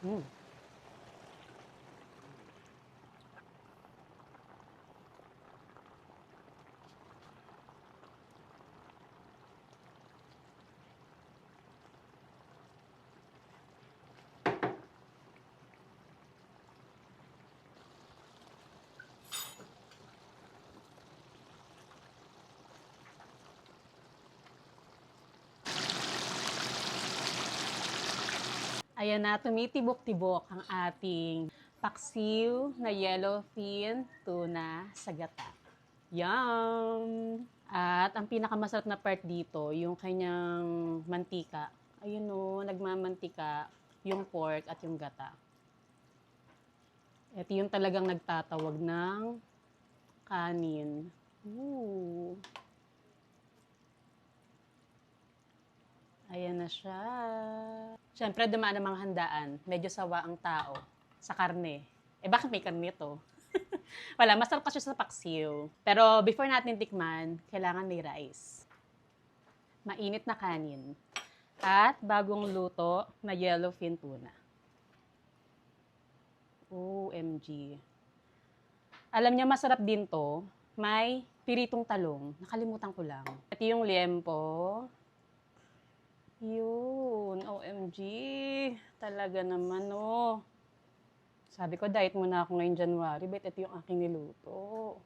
Mm. Ayan na, tumitibok-tibok ang ating paksiw na yellowfin tuna sa gata. Yum! At ang pinakamasarap na part dito, yung kanyang mantika. Ayun o, nagmamantika yung pork at yung gata. Ito yung talagang nagtatawag ng kanin. Ooh. Ayan na siya. Siyempre, dumaan ang mga handaan. Medyo sawa ang tao sa karne. Eh, bakit may karne to? Wala, masarap kasi sa paksiw. Pero before natin tikman, kailangan may rice. Mainit na kanin. At bagong luto na yellowfin tuna. OMG. Alam niyo, masarap din to. May piritong talong. Nakalimutan ko lang. Ito yung liempo. Yun, OMG. Talaga naman, oh. Sabi ko, diet muna ako ngayong January. Bet ito yung aking niluto.